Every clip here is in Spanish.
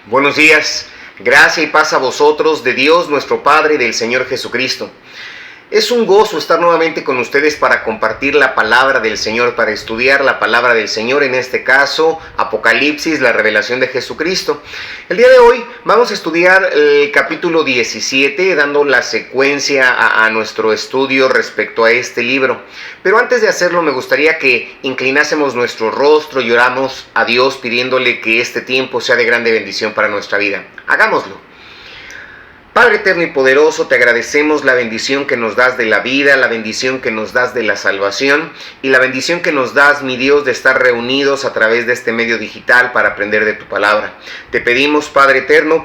Buenos días, gracia y paz a vosotros, de Dios nuestro Padre y del Señor Jesucristo. Es un gozo estar nuevamente con ustedes para compartir la palabra del Señor, para estudiar la palabra del Señor, en este caso, Apocalipsis, la revelación de Jesucristo. El día de hoy vamos a estudiar el capítulo 17, dando la secuencia a nuestro estudio respecto a este libro. Pero antes de hacerlo, me gustaría que inclinásemos nuestro rostro y oramos a Dios pidiéndole que este tiempo sea de grande bendición para nuestra vida. Hagámoslo. Padre eterno y poderoso, te agradecemos la bendición que nos das de la vida, la bendición que nos das de la salvación y la bendición que nos das, mi Dios, de estar reunidos a través de este medio digital para aprender de tu palabra. Te pedimos, Padre eterno,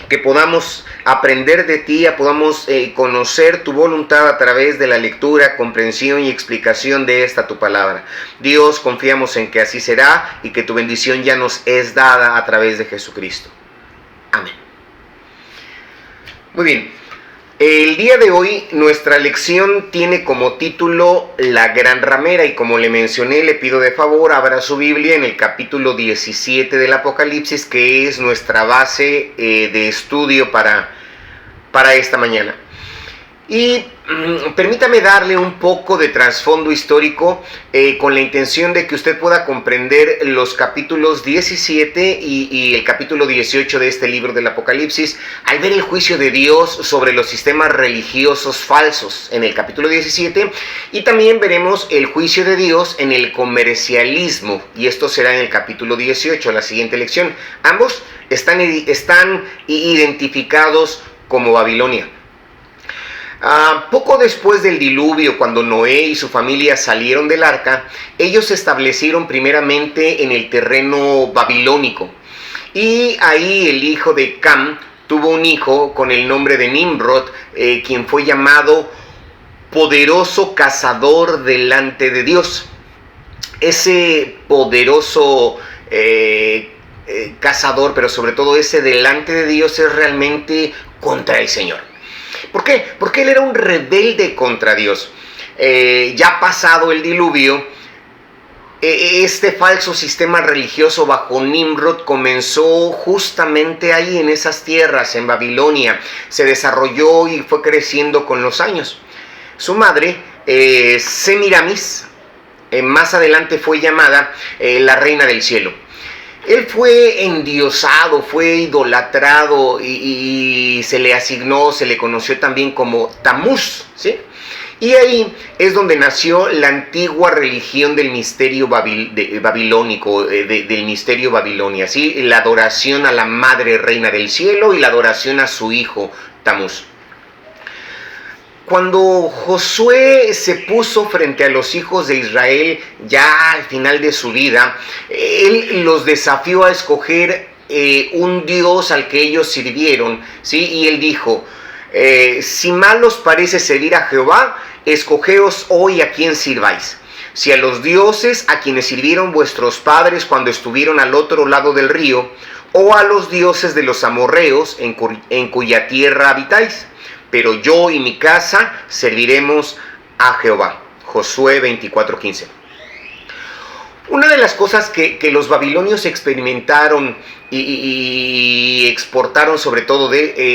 que podamos aprender de ti, podamos conocer tu voluntad a través de la lectura, comprensión y explicación de esta tu palabra. Dios, confiamos en que así será y que tu bendición ya nos es dada a través de Jesucristo. Amén. Muy bien, el día de hoy nuestra lección tiene como título La Gran Ramera y como le mencioné, le pido de favor abra su Biblia en el capítulo 17 del Apocalipsis, que es nuestra base de estudio para esta mañana. Y permítame darle un poco de trasfondo histórico con la intención de que usted pueda comprender los capítulos 17 y el capítulo 18 de este libro del Apocalipsis al ver el juicio de Dios sobre los sistemas religiosos falsos en el capítulo 17, y también veremos el juicio de Dios en el comercialismo, y esto será en el capítulo 18, la siguiente lección. Ambos están identificados como Babilonia. Poco después del diluvio, cuando Noé y su familia salieron del arca, ellos se establecieron primeramente en el terreno babilónico. Y ahí el hijo de Cam tuvo un hijo con el nombre de Nimrod, quien fue llamado poderoso cazador delante de Dios. Ese poderoso cazador, pero sobre todo ese delante de Dios, es realmente contra el Señor. ¿Por qué? Porque él era un rebelde contra Dios. Ya pasado el diluvio, este falso sistema religioso bajo Nimrod comenzó justamente ahí en esas tierras, en Babilonia. Se desarrolló y fue creciendo con los años. Su madre, Semiramis, más adelante fue llamada la reina del cielo. Él fue endiosado, fue idolatrado y se le asignó, se le conoció también como Tamuz, ¿sí? Y ahí es donde nació la antigua religión del misterio babilónico, del misterio Babilonia, ¿sí? La adoración a la madre reina del cielo y la adoración a su hijo Tamuz. Cuando Josué se puso frente a los hijos de Israel, ya al final de su vida, él los desafió a escoger un Dios al que ellos sirvieron, ¿sí? Y él dijo, si mal os parece servir a Jehová, escogeos hoy a quién sirváis. Si a los dioses a quienes sirvieron vuestros padres cuando estuvieron al otro lado del río, o a los dioses de los amorreos en cuya tierra habitáis. Pero yo y mi casa serviremos a Jehová. Josué 24:15. Una de las cosas que los babilonios experimentaron y exportaron sobre todo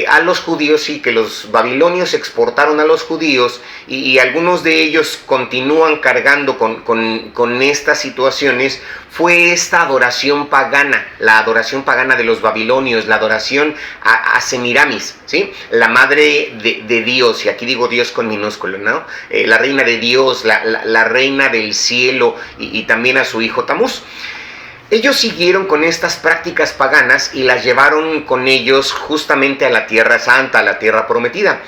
a los judíos, y que los babilonios exportaron a los judíos, y algunos de ellos continúan cargando con estas situaciones, fue esta adoración pagana, la adoración pagana de los babilonios, la adoración a Semiramis, ¿sí? La madre de Dios, y aquí digo Dios con minúsculo, ¿no? La reina de Dios, la reina del cielo, y también a su hijo Tamuz. Ellos siguieron con estas prácticas paganas y las llevaron con ellos justamente a la tierra santa, a la tierra prometida.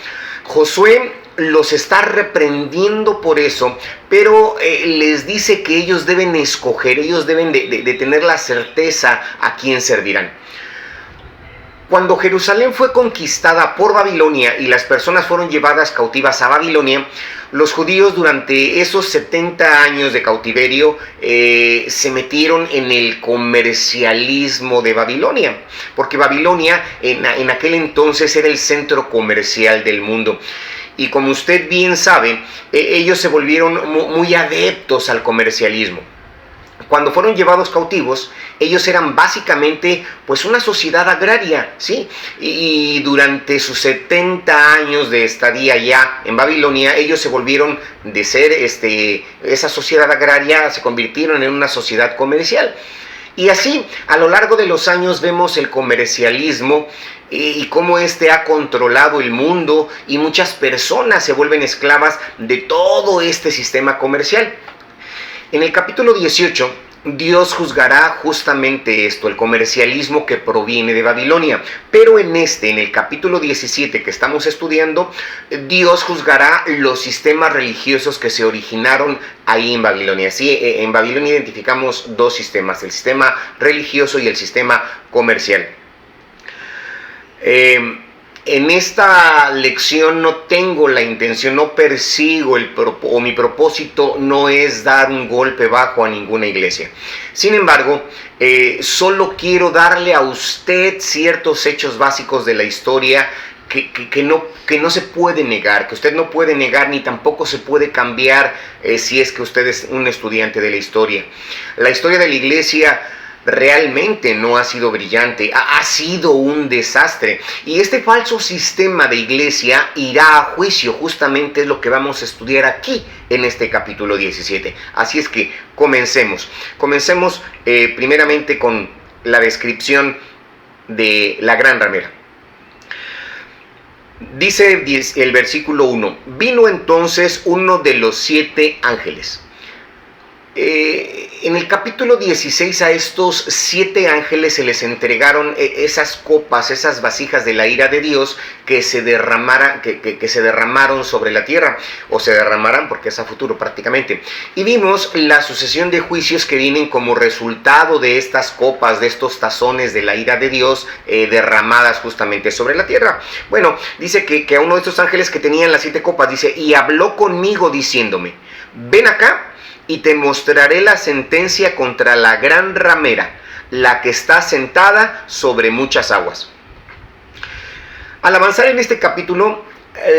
Josué los está reprendiendo por eso, pero les dice que ellos deben escoger, ellos deben de tener la certeza a quién servirán. Cuando Jerusalén fue conquistada por Babilonia y las personas fueron llevadas cautivas a Babilonia, los judíos durante esos 70 años de cautiverio se metieron en el comercialismo de Babilonia, porque Babilonia en aquel entonces era el centro comercial del mundo. Y como usted bien sabe, ellos se volvieron muy adeptos al comercialismo. cuando fueron llevados cautivos, ellos eran básicamente pues una sociedad agraria, ¿sí? Y durante sus 70 años de estadía ya en Babilonia, ellos se volvieron de ser esa sociedad agraria, se convirtieron en una sociedad comercial. Y así, a lo largo de los años vemos el comercialismo y cómo ha controlado el mundo, y muchas personas se vuelven esclavas de todo este sistema comercial. En el capítulo 18, Dios juzgará justamente esto, el comercialismo que proviene de Babilonia. Pero en el capítulo 17 que estamos estudiando, Dios juzgará los sistemas religiosos que se originaron ahí en Babilonia. Sí, en Babilonia identificamos dos sistemas, el sistema religioso y el sistema comercial. En esta lección no tengo la intención, no persigo mi propósito no es dar un golpe bajo a ninguna iglesia. Sin embargo, solo quiero darle a usted ciertos hechos básicos de la historia que no se puede negar, que usted no puede negar ni tampoco se puede cambiar si es que usted es un estudiante de la historia. La historia de la iglesia realmente no ha sido brillante, ha sido un desastre, y este falso sistema de iglesia irá a juicio. Justamente es lo que vamos a estudiar aquí en este capítulo 17. Así es que comencemos primeramente con la descripción de la gran ramera. Dice el versículo 1: vino entonces uno de los 7 ángeles. En el capítulo 16 a estos 7 ángeles se les entregaron esas copas, esas vasijas de la ira de Dios que se derramaron sobre la tierra, o se derramarán porque es a futuro prácticamente. Y vimos la sucesión de juicios que vienen como resultado de estas copas, de estos tazones de la ira de Dios derramadas justamente sobre la tierra. Bueno, dice que a uno de estos ángeles que tenían las 7 copas, dice: y habló conmigo diciéndome, ven acá y te mostraré la sentencia contra la gran ramera, la que está sentada sobre muchas aguas. Al avanzar en este capítulo,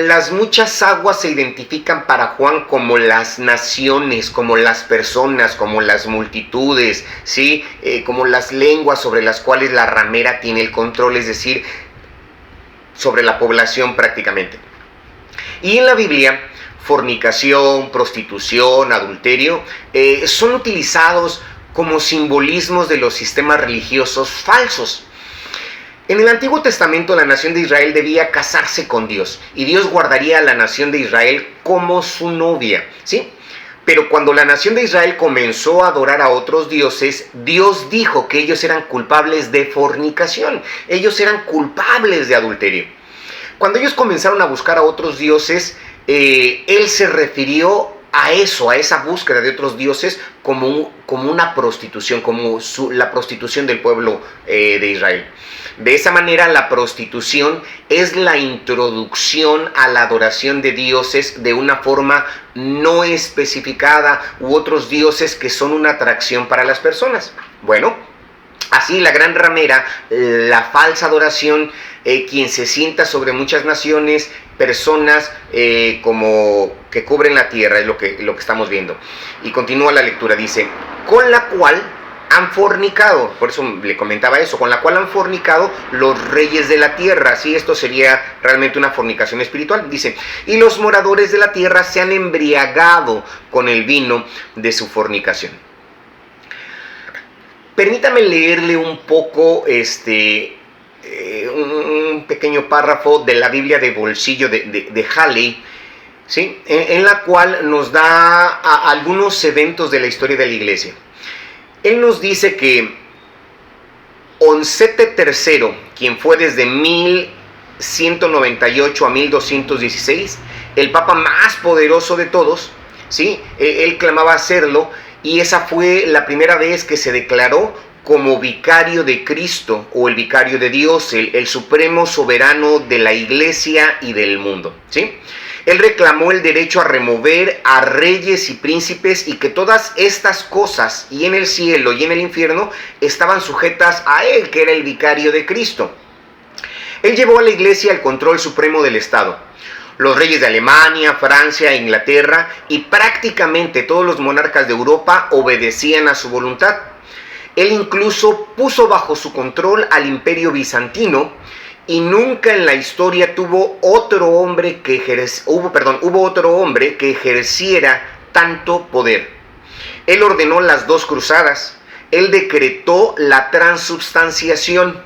las muchas aguas se identifican para Juan como las naciones, como las personas, como las multitudes, ¿sí? Como las lenguas sobre las cuales la ramera tiene el control, es decir, sobre la población prácticamente. Y en la Biblia, fornicación, prostitución, adulterio, son utilizados como simbolismos de los sistemas religiosos falsos. En el Antiguo Testamento, la nación de Israel debía casarse con Dios, y Dios guardaría a la nación de Israel como su novia, ¿sí? Pero cuando la nación de Israel comenzó a adorar a otros dioses, Dios dijo que ellos eran culpables de fornicación, ellos eran culpables de adulterio. Cuando ellos comenzaron a buscar a otros dioses, Él se refirió a eso, a esa búsqueda de otros dioses como una prostitución, como la prostitución del pueblo de Israel. De esa manera, la prostitución es la introducción a la adoración de dioses de una forma no especificada, u otros dioses que son una atracción para las personas. Bueno, así la gran ramera, la falsa adoración, quien se sienta sobre muchas naciones, personas como que cubren la tierra, es lo que estamos viendo. Y continúa la lectura, dice: con la cual han fornicado, por eso le comentaba eso, con la cual han fornicado los reyes de la tierra. Sí, esto sería realmente una fornicación espiritual. Dice: y los moradores de la tierra se han embriagado con el vino de su fornicación. Permítame leerle un poco un pequeño párrafo de la Biblia de bolsillo de Halley, ¿sí? En la cual nos da algunos eventos de la historia de la iglesia. Él nos dice que Onsete III, quien fue desde 1198 a 1216, el papa más poderoso de todos, ¿sí? Él clamaba serlo, y esa fue la primera vez que se declaró como vicario de Cristo, o el vicario de Dios, el supremo soberano de la iglesia y del mundo, ¿sí? Él reclamó el derecho a remover a reyes y príncipes, y que todas estas cosas, y en el cielo y en el infierno, estaban sujetas a él, que era el vicario de Cristo. Él llevó a la iglesia al control supremo del Estado. Los reyes de Alemania, Francia, Inglaterra y prácticamente todos los monarcas de Europa obedecían a su voluntad. Él incluso puso bajo su control al Imperio Bizantino y nunca en la historia hubo otro hombre que ejerciera tanto poder. Él ordenó las 2 cruzadas, él decretó la transubstanciación,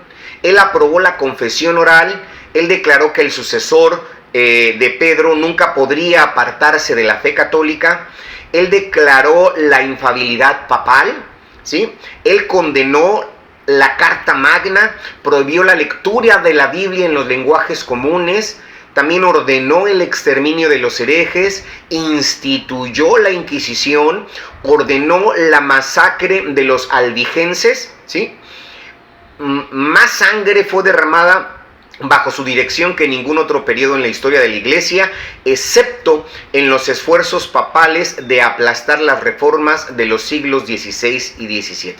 él aprobó la confesión oral, él declaró que el sucesor de Pedro nunca podría apartarse de la fe católica, él declaró la infalibilidad papal, ¿sí? Él condenó la Carta Magna, prohibió la lectura de la Biblia en los lenguajes comunes, también ordenó el exterminio de los herejes, instituyó la Inquisición, ordenó la masacre de los albigenses, ¿sí? Más sangre fue derramada bajo su dirección que en ningún otro periodo en la historia de la Iglesia, excepto en los esfuerzos papales de aplastar las reformas de los siglos XVI y XVII.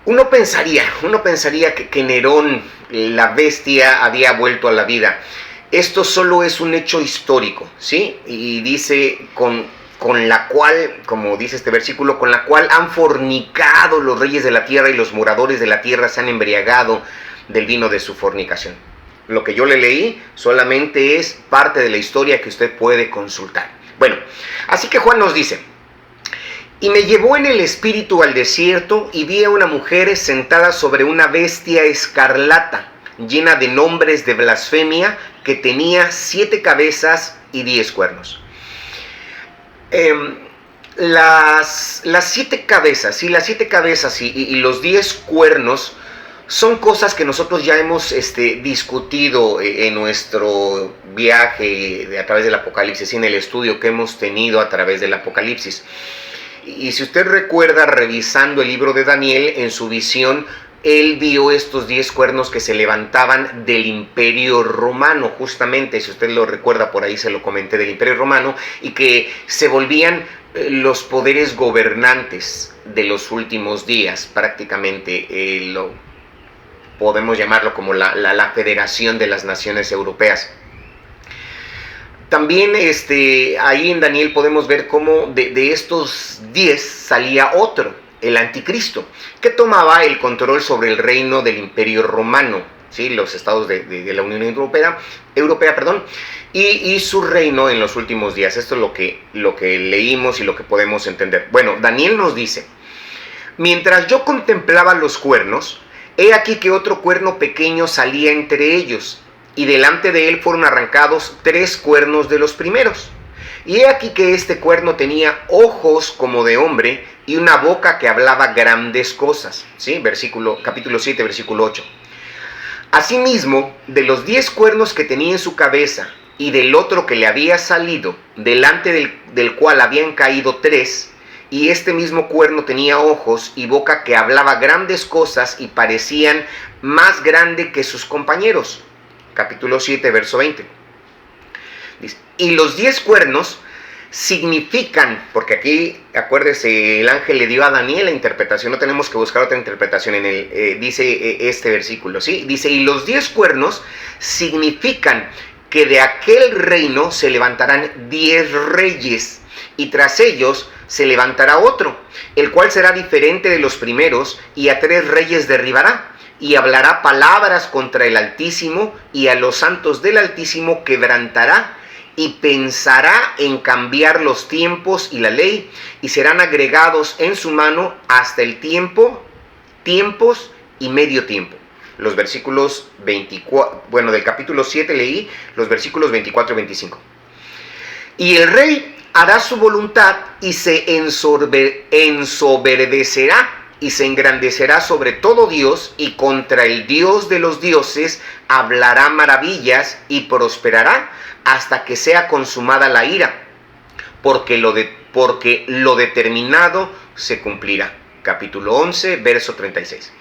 Uno pensaría que Nerón, la bestia, había vuelto a la vida. Esto solo es un hecho histórico, ¿sí? Y dice con la cual, como dice este versículo, con la cual han fornicado los reyes de la tierra y los moradores de la tierra se han embriagado del vino de su fornicación. Lo que yo le leí solamente es parte de la historia que usted puede consultar. Bueno, así que Juan nos dice: y me llevó en el espíritu al desierto y vi a una mujer sentada sobre una bestia escarlata, llena de nombres de blasfemia, que tenía 7 cabezas y 10 cuernos. Las 7 cabezas, ¿sí? Las 7 cabezas y los 10 cuernos son cosas que nosotros ya hemos discutido en nuestro viaje a través del Apocalipsis y en el estudio que hemos tenido a través del Apocalipsis. Y si usted recuerda, revisando el libro de Daniel, en su visión, él vio estos 10 cuernos que se levantaban del Imperio Romano, justamente, si usted lo recuerda, por ahí se lo comenté, del Imperio Romano, y que se volvían los poderes gobernantes de los últimos días, prácticamente podemos llamarlo como la Federación de las Naciones Europeas. También ahí en Daniel podemos ver cómo de estos 10 salía otro, el anticristo, que tomaba el control sobre el reino del Imperio Romano, ¿sí? Los estados de la Unión Europea, y su reino en los últimos días. Esto es lo que leímos y lo que podemos entender. Bueno, Daniel nos dice: mientras yo contemplaba los cuernos, he aquí que otro cuerno pequeño salía entre ellos, y delante de él fueron arrancados 3 cuernos de los primeros. Y he aquí que este cuerno tenía ojos como de hombre y una boca que hablaba grandes cosas. ¿Sí? Capítulo 7, versículo 8. Asimismo, de los 10 cuernos que tenía en su cabeza y del otro que le había salido, delante del cual habían caído 3, y este mismo cuerno tenía ojos y boca que hablaba grandes cosas y parecían más grande que sus compañeros. Capítulo 7, verso 20. Dice: y los 10 cuernos significan, porque aquí, acuérdese, el ángel le dio a Daniel la interpretación, no tenemos que buscar otra interpretación en él, dice este versículo, ¿sí? Dice: y los 10 cuernos significan que de aquel reino se levantarán 10 reyes, y tras ellos se levantará otro, el cual será diferente de los primeros, y a 3 reyes derribará, y hablará palabras contra el Altísimo, y a los santos del Altísimo quebrantará, y pensará en cambiar los tiempos y la ley, y serán agregados en su mano hasta el tiempo, tiempos y medio tiempo. Los versículos 24, del capítulo 7 leí los versículos 24 y 25. Y el rey hará su voluntad y se ensoberbecerá y se engrandecerá sobre todo Dios, y contra el Dios de los dioses hablará maravillas y prosperará hasta que sea consumada la ira, porque lo determinado se cumplirá. Capítulo 11, verso 36.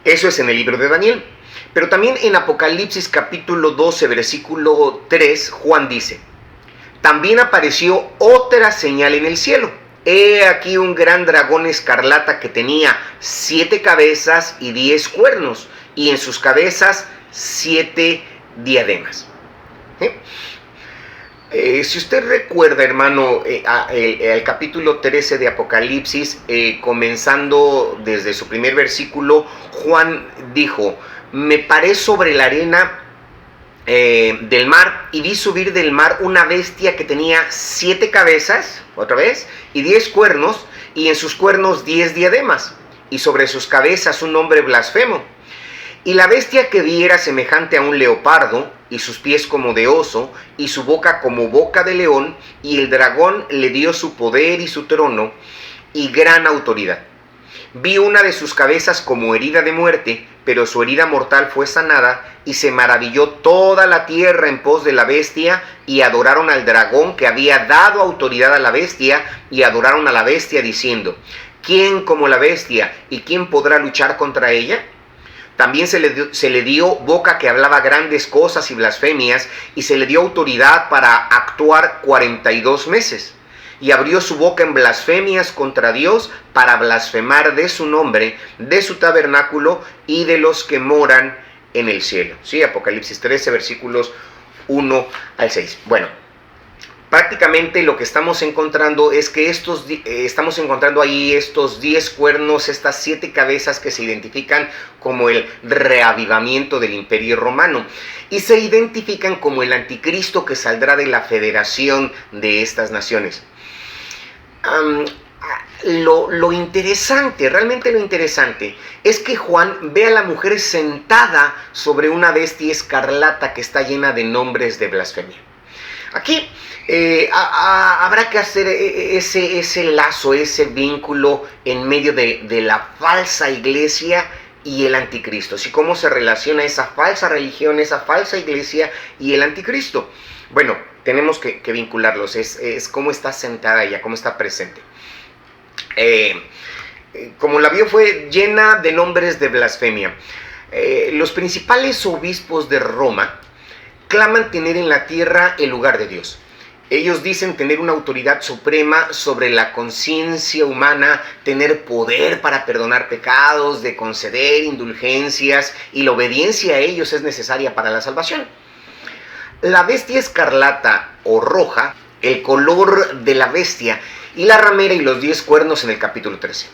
Eso es en el libro de Daniel. Pero también en Apocalipsis capítulo 12, versículo 3, Juan dice: también apareció otra señal en el cielo. He aquí un gran dragón escarlata que tenía 7 cabezas y 10 cuernos, y en sus cabezas 7 diademas. Si usted recuerda, hermano, el capítulo 13 de Apocalipsis, comenzando desde su primer versículo, Juan dijo: me paré sobre la arena del mar y vi subir del mar una bestia que tenía 7 cabezas, otra vez, y 10 cuernos, y en sus cuernos 10 diademas, y sobre sus cabezas un nombre blasfemo. Y la bestia que vi era semejante a un leopardo, y sus pies como de oso, y su boca como boca de león, y el dragón le dio su poder y su trono, y gran autoridad. Vi una de sus cabezas como herida de muerte, pero su herida mortal fue sanada, y se maravilló toda la tierra en pos de la bestia, y adoraron al dragón que había dado autoridad a la bestia, y adoraron a la bestia diciendo: ¿quién como la bestia, y quién podrá luchar contra ella? También se le dio boca que hablaba grandes cosas y blasfemias, y se le dio autoridad para actuar 42 meses. Y abrió su boca en blasfemias contra Dios, para blasfemar de su nombre, de su tabernáculo y de los que moran en el cielo. Sí, Apocalipsis 13, versículos 1 al 6. Bueno, prácticamente lo que estamos encontrando es que estamos encontrando ahí estos 10 cuernos, estas 7 cabezas que se identifican como el reavivamiento del Imperio Romano, y se identifican como el anticristo que saldrá de la federación de estas naciones. Lo interesante, realmente lo interesante, es que Juan ve a la mujer sentada sobre una bestia escarlata que está llena de nombres de blasfemia. Aquí habrá que hacer ese lazo, ese vínculo en medio de la falsa iglesia y el anticristo. Así cómo se relaciona esa falsa religión, esa falsa iglesia y el anticristo. Bueno, tenemos que vincularlos, es cómo está sentada ella, cómo está presente. Como la vio, fue llena de nombres de blasfemia. Los principales obispos de Roma claman tener en la tierra el lugar de Dios. Ellos dicen tener una autoridad suprema sobre la conciencia humana, tener poder para perdonar pecados, de conceder indulgencias, y la obediencia a ellos es necesaria para la salvación. La bestia escarlata o roja, el color de la bestia, y la ramera y los 10 cuernos en el capítulo 13.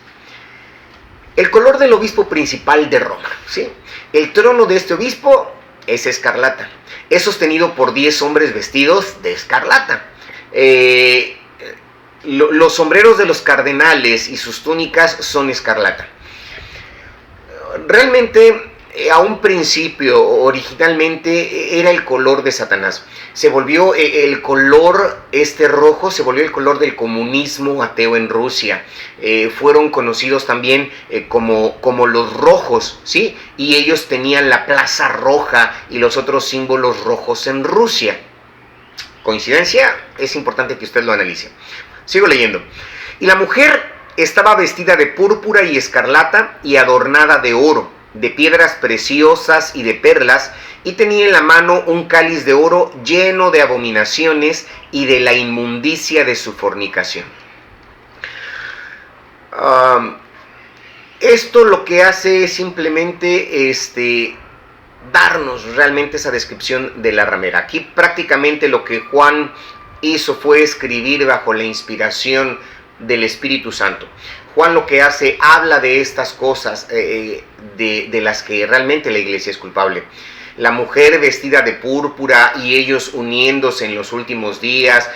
El color del obispo principal de Roma, ¿sí? El trono de este obispo es escarlata. Es sostenido por 10 hombres vestidos de escarlata. Los sombreros de los cardenales y sus túnicas son escarlata. Realmente, a un principio, originalmente, era el color de Satanás. Se volvió el color rojo, se volvió el color del comunismo ateo en Rusia. Fueron conocidos también como los rojos, ¿sí? Y ellos tenían la Plaza Roja y los otros símbolos rojos en Rusia. ¿Coincidencia? Es importante que usted lo analice. Sigo leyendo. Y la mujer estaba vestida de púrpura y escarlata y adornada de oro, de piedras preciosas y de perlas, y tenía en la mano un cáliz de oro lleno de abominaciones y de la inmundicia de su fornicación. Esto lo que hace es simplemente darnos realmente esa descripción de la ramera. Aquí prácticamente lo que Juan hizo fue escribir bajo la inspiración del Espíritu Santo. Juan lo que hace, habla de estas cosas de las que realmente la iglesia es culpable. La mujer vestida de púrpura y ellos uniéndose en los últimos días,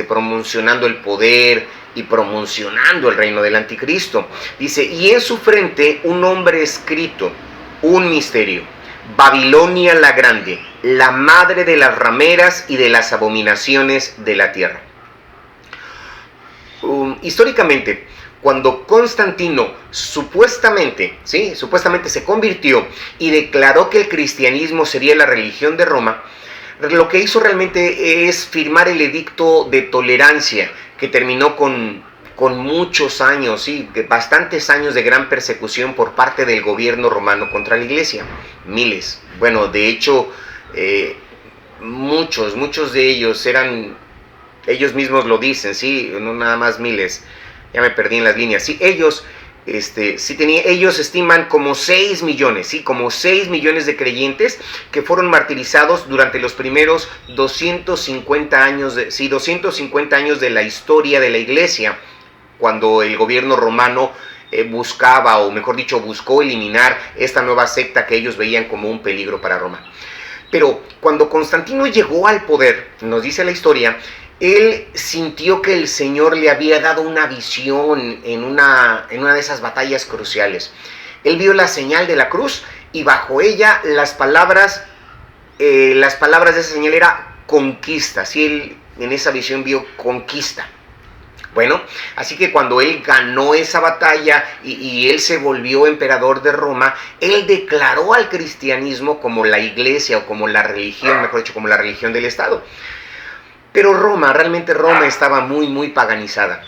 promocionando el poder y promocionando el reino del anticristo. Dice, y en su frente un nombre escrito, un misterio: Babilonia la Grande, la madre de las rameras y de las abominaciones de la tierra. Históricamente, cuando Constantino supuestamente se convirtió y declaró que el cristianismo sería la religión de Roma, lo que hizo realmente es firmar el edicto de tolerancia, que terminó con muchos años, bastantes años de gran persecución por parte del gobierno romano contra la iglesia. Miles. Bueno, de hecho, muchos de ellos ellos mismos lo dicen, ¿sí? No nada más miles. Ya me perdí en las líneas. Sí, ellos ellos estiman como 6 millones, ¿sí? Como 6 millones de creyentes que fueron martirizados durante los primeros 250 años, 250 años de la historia de la iglesia, cuando el gobierno romano buscaba, o mejor dicho, buscó eliminar esta nueva secta que ellos veían como un peligro para Roma. Pero cuando Constantino llegó al poder, nos dice la historia, él sintió que el Señor le había dado una visión en una de esas batallas cruciales. Él vio la señal de la cruz y bajo ella las palabras de esa señal era conquista. ¿Sí? Él en esa visión vio conquista. Bueno, así que cuando él ganó esa batalla y él se volvió emperador de Roma, él declaró al cristianismo como la iglesia o como la religión, mejor dicho, como la religión del Estado. Pero realmente Roma estaba muy paganizada.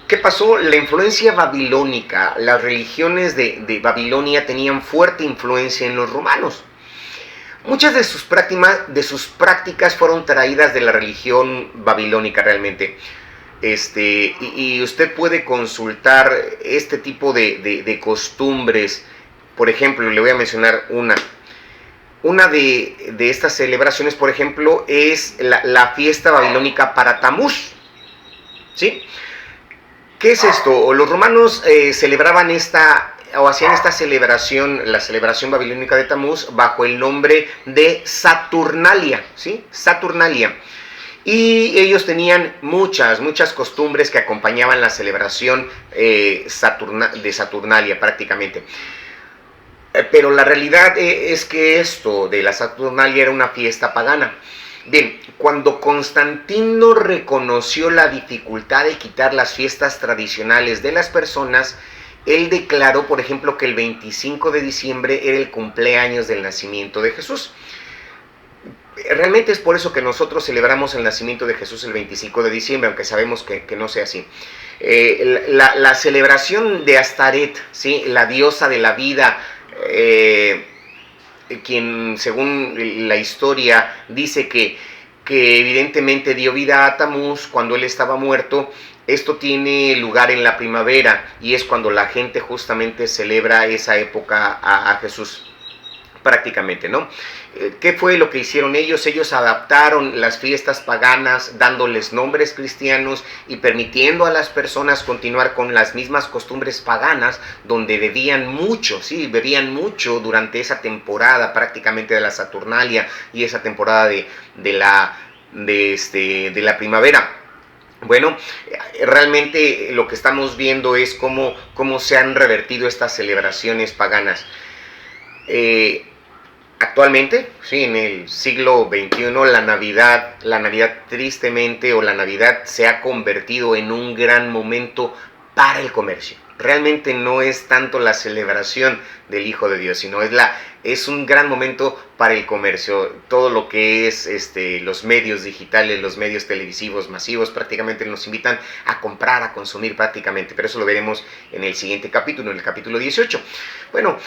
¿Qué pasó? La influencia babilónica, las religiones de Babilonia tenían fuerte influencia en los romanos. Muchas de sus prácticas fueron traídas de la religión babilónica realmente. Y usted puede consultar este tipo de costumbres. Por ejemplo, le voy a mencionar una. Una de estas celebraciones, por ejemplo, es la fiesta babilónica para Tamuz. ¿Sí? ¿Qué es esto? Los romanos celebraban hacían esta celebración, la celebración babilónica de Tamuz, bajo el nombre de Saturnalia. ¿Sí? Saturnalia. Y ellos tenían muchas costumbres que acompañaban la celebración de Saturnalia prácticamente. Pero la realidad es que esto de la Saturnalia era una fiesta pagana. Bien, cuando Constantino reconoció la dificultad de quitar las fiestas tradicionales de las personas, él declaró, por ejemplo, que el 25 de diciembre era el cumpleaños del nacimiento de Jesús. Realmente es por eso que nosotros celebramos el nacimiento de Jesús el 25 de diciembre, aunque sabemos que no sea así. La celebración de Astaret, ¿sí? La diosa de la vida, quien según la historia dice que evidentemente dio vida a Tamuz cuando él estaba muerto. Esto tiene lugar en la primavera y es cuando la gente justamente celebra esa época a Jesús prácticamente, ¿no? ¿Qué fue lo que hicieron ellos? Ellos adaptaron las fiestas paganas, dándoles nombres cristianos y permitiendo a las personas continuar con las mismas costumbres paganas, donde bebían mucho, sí, bebían mucho durante esa temporada prácticamente de la Saturnalia y esa temporada de la primavera. Bueno, realmente lo que estamos viendo es cómo se han revertido estas celebraciones paganas. Actualmente, sí, en el siglo XXI, la Navidad tristemente, o la Navidad se ha convertido en un gran momento para el comercio. Realmente no es tanto la celebración del Hijo de Dios, sino es un gran momento para el comercio. Todo lo que es los medios digitales, los medios televisivos masivos, prácticamente nos invitan a comprar, a consumir prácticamente. Pero eso lo veremos en el siguiente capítulo, en el capítulo 18. Bueno,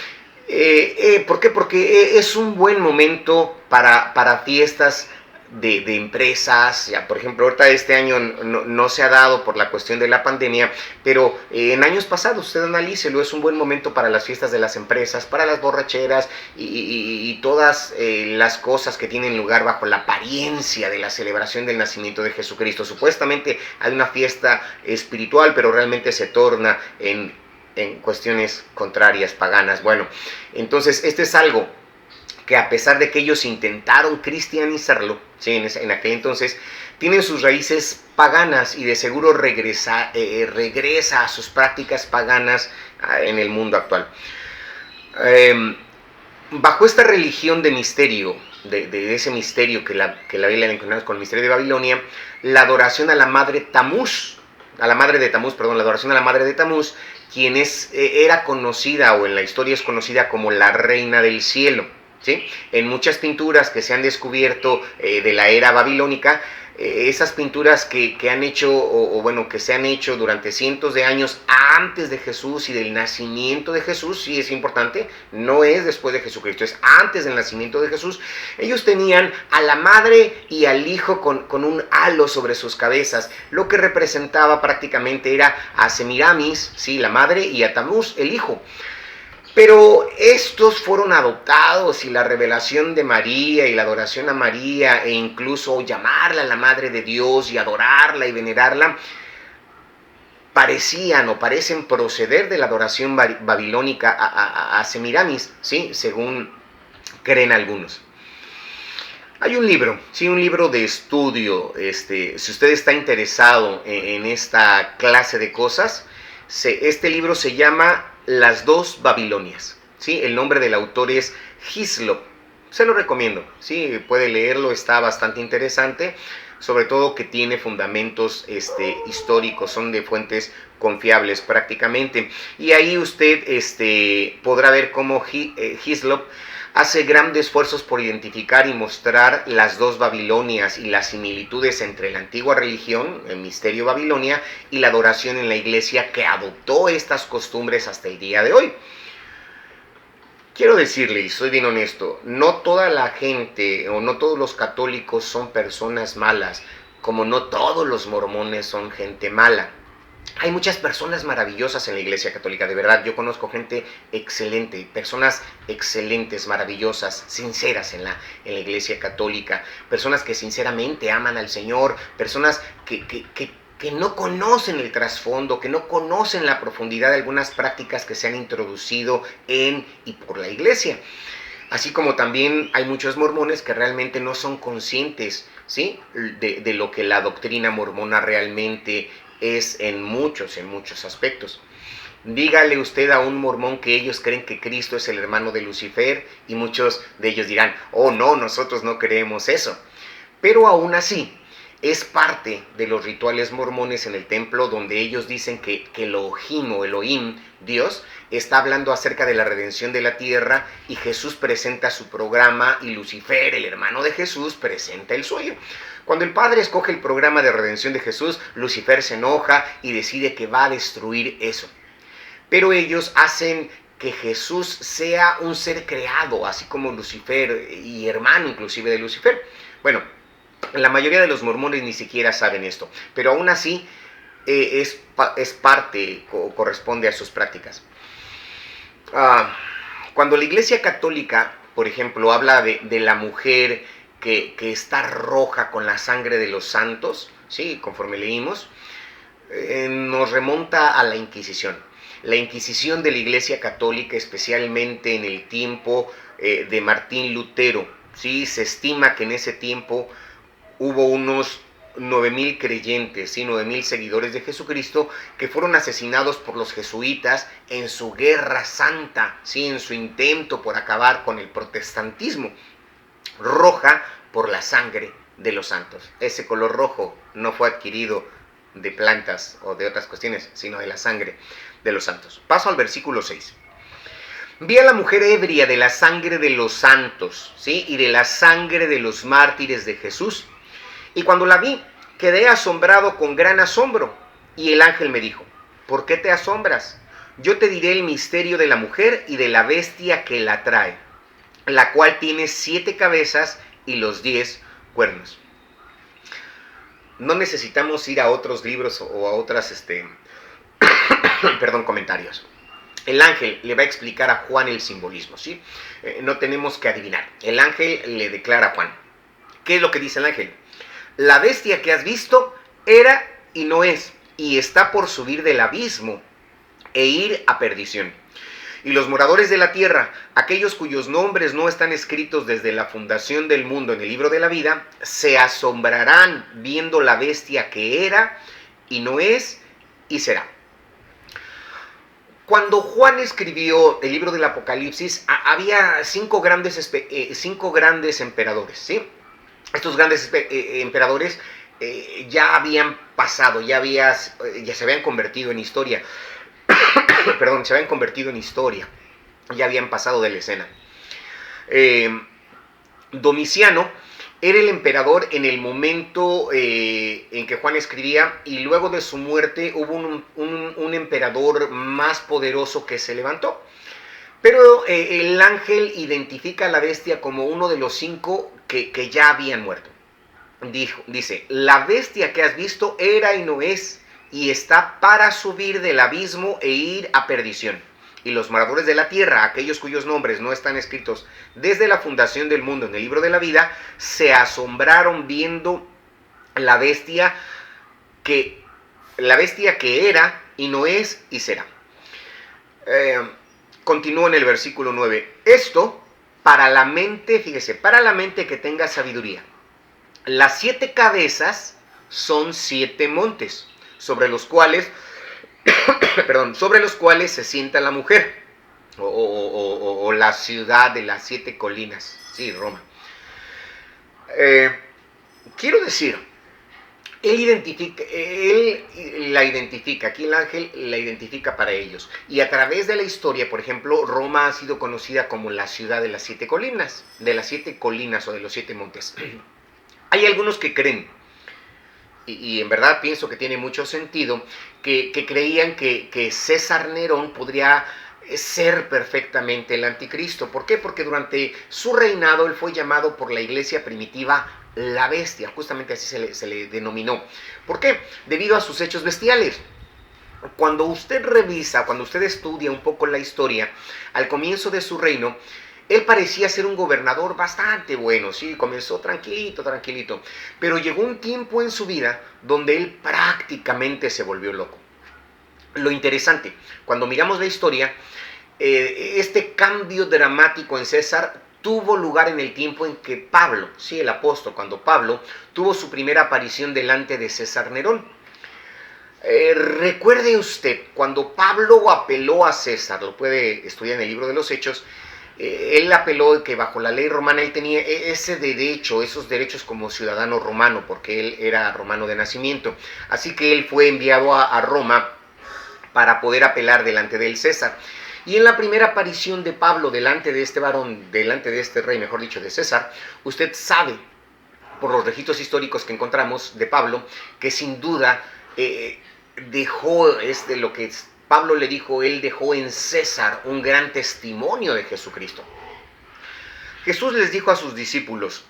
¿por qué? Porque es un buen momento para fiestas de empresas. Ya, por ejemplo, ahorita este año no se ha dado por la cuestión de la pandemia, pero en años pasados, usted analícelo, es un buen momento para las fiestas de las empresas, para las borracheras y todas las cosas que tienen lugar bajo la apariencia de la celebración del nacimiento de Jesucristo. Supuestamente hay una fiesta espiritual, pero realmente se torna en cuestiones contrarias, paganas. Bueno, entonces este es algo que, a pesar de que ellos intentaron cristianizarlo, ¿sí? en aquel entonces, tienen sus raíces paganas y de seguro regresa a sus prácticas paganas en el mundo actual. Bajo esta religión de misterio, de ese misterio que la Biblia le encontramos con el misterio de Babilonia, la adoración a la madre Tamuz, la adoración a la madre de Tamuz, quien era conocida, o en la historia es conocida como la reina del cielo, ¿sí? En muchas pinturas que se han descubierto de la era babilónica, esas pinturas que han hecho, o bueno, que se han hecho durante cientos de años antes de Jesús y del nacimiento de Jesús, sí es importante, no es después de Jesucristo, es antes del nacimiento de Jesús. Ellos tenían a la madre y al hijo con un halo sobre sus cabezas, lo que representaba prácticamente era a Semiramis, sí, la madre, y a Tamuz, el hijo. Pero estos fueron adoptados, y la revelación de María y la adoración a María, e incluso llamarla la Madre de Dios y adorarla y venerarla, parecían o parecen proceder de la adoración babilónica a Semiramis, ¿sí? Según creen algunos. Hay un libro, sí, un libro de estudio, si usted está interesado en esta clase de cosas, este libro se llama Las dos Babilonias, ¿sí? El nombre del autor es Hislop. Se lo recomiendo, ¿sí? Puede leerlo, está bastante interesante, sobre todo que tiene fundamentos históricos, son de fuentes confiables prácticamente. Y ahí usted podrá ver cómo Hislop hace grandes esfuerzos por identificar y mostrar las dos Babilonias y las similitudes entre la antigua religión, el misterio Babilonia, y la adoración en la iglesia que adoptó estas costumbres hasta el día de hoy. Quiero decirle, y soy bien honesto, no toda la gente o no todos los católicos son personas malas, como no todos los mormones son gente mala. Hay muchas personas maravillosas en la Iglesia Católica, de verdad. Yo conozco gente excelente, personas excelentes, maravillosas, sinceras en la Iglesia Católica, personas que sinceramente aman al Señor, personas que no conocen el trasfondo, que no conocen la profundidad de algunas prácticas que se han introducido en y por la Iglesia. Así como también hay muchos mormones que realmente no son conscientes, ¿sí?, de lo que la doctrina mormona realmente es en muchos aspectos. Dígale usted a un mormón que ellos creen que Cristo es el hermano de Lucifer, y muchos de ellos dirán, oh no, nosotros no creemos eso. Pero aún así, es parte de los rituales mormones en el templo, donde ellos dicen que Elohim o Elohim, Dios, está hablando acerca de la redención de la tierra, y Jesús presenta su programa y Lucifer, el hermano de Jesús, presenta el suyo. Cuando el Padre escoge el programa de redención de Jesús, Lucifer se enoja y decide que va a destruir eso. Pero ellos hacen que Jesús sea un ser creado, así como Lucifer, y hermano inclusive de Lucifer. Bueno, la mayoría de los mormones ni siquiera saben esto, pero aún así es parte o corresponde a sus prácticas. Cuando la Iglesia Católica, por ejemplo, habla de la mujer que está roja con la sangre de los santos, ¿sí?, conforme leímos, nos remonta a la Inquisición. La Inquisición de la Iglesia Católica, especialmente en el tiempo de Martín Lutero, ¿sí? Se estima que en ese tiempo hubo unos 9,000 creyentes, ¿sí?, 9,000 seguidores de Jesucristo, que fueron asesinados por los jesuitas en su guerra santa, ¿sí?, en su intento por acabar con el protestantismo. Roja por la sangre de los santos. Ese color rojo no fue adquirido de plantas o de otras cuestiones, sino de la sangre de los santos. Paso al versículo 6. Vi a la mujer ebria de la sangre de los santos, ¿sí?, y de la sangre de los mártires de Jesús. Y cuando la vi, quedé asombrado con gran asombro. Y el ángel me dijo, ¿por qué te asombras? Yo te diré el misterio de la mujer y de la bestia que la trae, la cual tiene 7 cabezas y los 10 cuernos. No necesitamos ir a otros libros o a otras comentarios. El ángel le va a explicar a Juan el simbolismo, ¿sí? No tenemos que adivinar. El ángel le declara a Juan. ¿Qué es lo que dice el ángel? La bestia que has visto era y no es, y está por subir del abismo e ir a perdición. Y los moradores de la tierra, aquellos cuyos nombres no están escritos desde la fundación del mundo en el libro de la vida, se asombrarán viendo la bestia que era y no es y será. Cuando Juan escribió el libro del Apocalipsis, había 5 grandes emperadores, ¿sí? Estos grandes emperadores ya habían pasado, ya se habían convertido en historia. Perdón, se habían convertido en historia, ya habían pasado de la escena. Domiciano Era el emperador en el momento en que Juan escribía, y luego de su muerte hubo un emperador más poderoso que se levantó. Pero el ángel identifica a la bestia como uno de los 5 que ya habían muerto. Dice, la bestia que has visto era y no es, y está para subir del abismo e ir a perdición. Y los moradores de la tierra, aquellos cuyos nombres no están escritos desde la fundación del mundo en el libro de la vida, se asombraron viendo la bestia que era y no es y será. Continúa en el versículo 9. Esto para la mente, fíjese, para la mente que tenga sabiduría. Las 7 cabezas son 7 montes, sobre los cuales se sienta la mujer, o la ciudad de las 7 colinas, sí, Roma. Quiero decir, él la identifica, aquí el ángel la identifica para ellos. Y a través de la historia, por ejemplo, Roma ha sido conocida como la ciudad de las 7 colinas, o de los 7 montes. Hay algunos que creen, y en verdad pienso que tiene mucho sentido, que creían que César Nerón podría ser perfectamente el anticristo. ¿Por qué? Porque durante su reinado él fue llamado por la iglesia primitiva la bestia, justamente así se le denominó. ¿Por qué? Debido a sus hechos bestiales. Cuando usted revisa, cuando usted estudia un poco la historia, al comienzo de su reino, él parecía ser un gobernador bastante bueno, sí, comenzó tranquilito, pero llegó un tiempo en su vida donde él prácticamente se volvió loco. Lo interesante, cuando miramos la historia, este cambio dramático en César tuvo lugar en el tiempo en que Pablo, sí, el apóstol, cuando Pablo tuvo su primera aparición delante de César Nerón. Recuerde usted, cuando Pablo apeló a César, lo puede estudiar en el libro de los Hechos, él apeló que bajo la ley romana él tenía ese derecho, esos derechos como ciudadano romano, porque él era romano de nacimiento. Así que él fue enviado a Roma para poder apelar delante del César. Y en la primera aparición de Pablo delante de este varón, delante de este rey, mejor dicho, de César, usted sabe, por los registros históricos que encontramos de Pablo, que sin duda dejó lo que Pablo le dijo, él dejó en César un gran testimonio de Jesucristo. Jesús les dijo a sus discípulos,